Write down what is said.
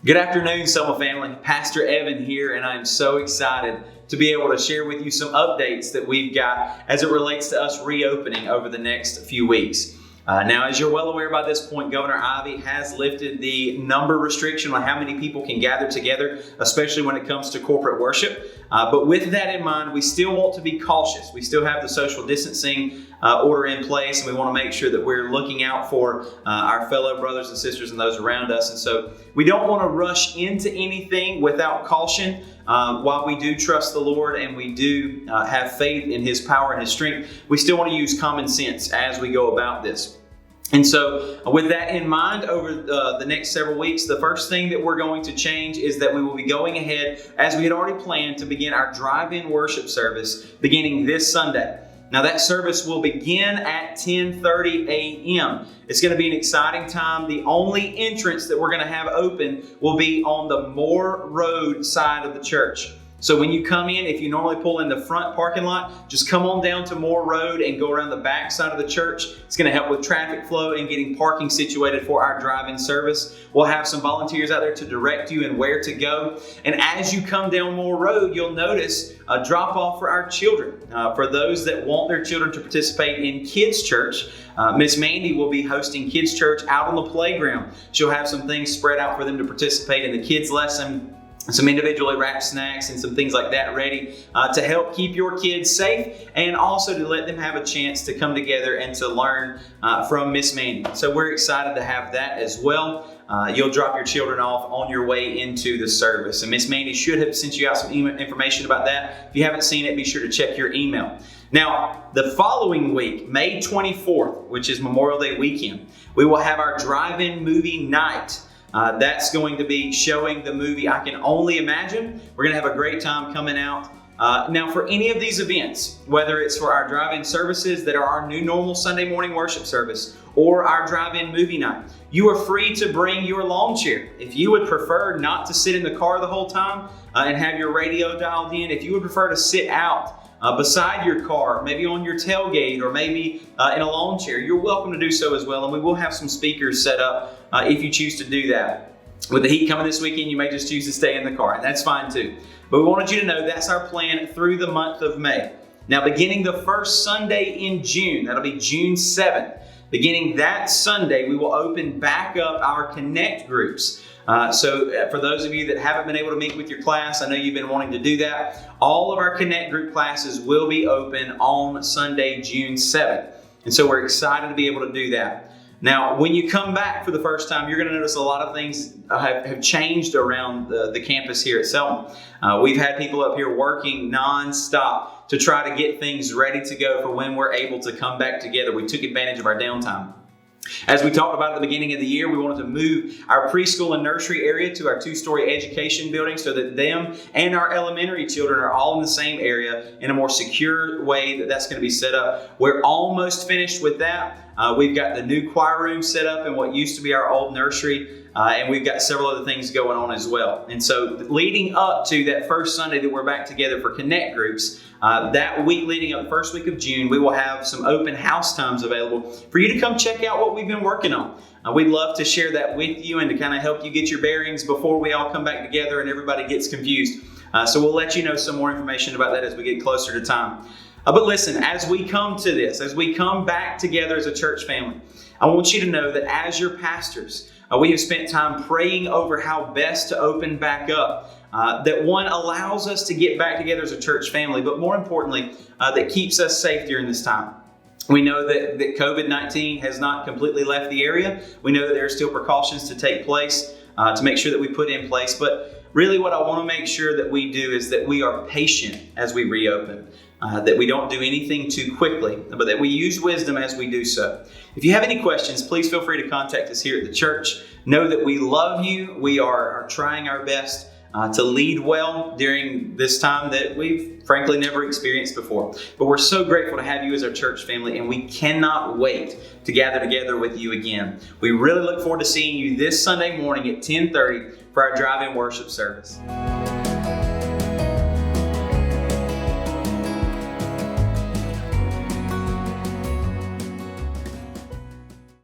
Good afternoon, Selma family. Pastor Evan here, and I'm so excited to be able to share with you some updates that we've got as it relates to us reopening over the next few weeks. Now, as you're well aware by this point, Governor Ivey has lifted the number restriction on how many people can gather together, especially when it comes to corporate worship. But with that in mind, we still want to be cautious. We still have the social distancing order in place, and we want to make sure that we're looking out for our fellow brothers and sisters and those around us. And so we don't want to rush into anything without caution. While we do trust the Lord and we do have faith in His power and His strength, we still want to use common sense as we go about this. And so with that in mind, over the next several weeks, the first thing that we're going to change is that we will be going ahead, as we had already planned, to begin our drive-in worship service beginning this Sunday. Now that service will begin at 10:30 a.m. It's going to be an exciting time. The only entrance that we're going to have open will be on the Moore Road side of the church. So when you come in, if you normally pull in the front parking lot, just come on down to Moore Road and go around the back side of the church. It's going to help with traffic flow and getting parking situated for our drive-in service. We'll have some volunteers out there to direct you and where to go. And as you come down Moore Road, you'll notice a drop-off for our children. For those that want their children to participate in Kids Church, Miss Mandy will be hosting Kids Church out on the playground. She'll have some things spread out for them to participate in the kids' lesson, some individually wrapped snacks and some things like that ready to help keep your kids safe, and also to let them have a chance to come together and to learn from Miss Mandy. So we're excited to have that as well. You'll drop your children off on your way into the service. And Miss Mandy should have sent you out some information about that. If you haven't seen it, be sure to check your email. Now, the following week, May 24th, which is Memorial Day weekend, we will have our drive-in movie night. That's going to be showing the movie I Can Only Imagine. We're going to have a great time coming out. Now, for any of these events, whether it's for our drive-in services that are our new normal Sunday morning worship service or our drive-in movie night, you are free to bring your lawn chair. If you would prefer not to sit in the car the whole time and have your radio dialed in, if you would prefer to sit out beside your car, maybe on your tailgate or maybe in a lawn chair, you're welcome to do so as well. And we will have some speakers set up if you choose to do that. With the heat coming this weekend, you may just choose to stay in the car, and that's fine too. But we wanted you to know that's our plan through the month of May. Now, beginning the first Sunday in June, that'll be June 7th, beginning that Sunday, we will open back up our Connect groups. So for those of you that haven't been able to meet with your class, I know you've been wanting to do that. All of our Connect group classes will be open on Sunday, June 7th. And so we're excited to be able to do that. Now, when you come back for the first time, you're going to notice a lot of things have changed around the campus here at Selma. We've had people up here working nonstop to try to get things ready to go for when we're able to come back together. We took advantage of our downtime. As we talked about at the beginning of the year, we wanted to move our preschool and nursery area to our 2-story education building so that them and our elementary children are all in the same area in a more secure way that's going to be set up. We're almost finished with that. We've got the new choir room set up in what used to be our old nursery, and we've got several other things going on as well. And so leading up to that first Sunday that we're back together for Connect groups, that week leading up the first week of June, we will have some open house times available for you to come check out what we've been working on. We'd love to share that with you and to kind of help you get your bearings before we all come back together and everybody gets confused. So we'll let you know some more information about that as we get closer to time. But listen, as we come to this, as we come back together as a church family, I want you to know that as your pastors, we have spent time praying over how best to open back up. That one allows us to get back together as a church family, but more importantly, that keeps us safe during this time. We know that COVID-19 has not completely left the area. We know that there are still precautions to take place, to make sure that we put in place. But really what I want to make sure that we do is that we are patient as we reopen. That we don't do anything too quickly, but that we use wisdom as we do so. If you have any questions, please feel free to contact us here at the church. Know that we love you. We are trying our best to lead well during this time that we've frankly never experienced before. But we're so grateful to have you as our church family, and we cannot wait to gather together with you again. We really look forward to seeing you this Sunday morning at 10:30 for our drive-in worship service.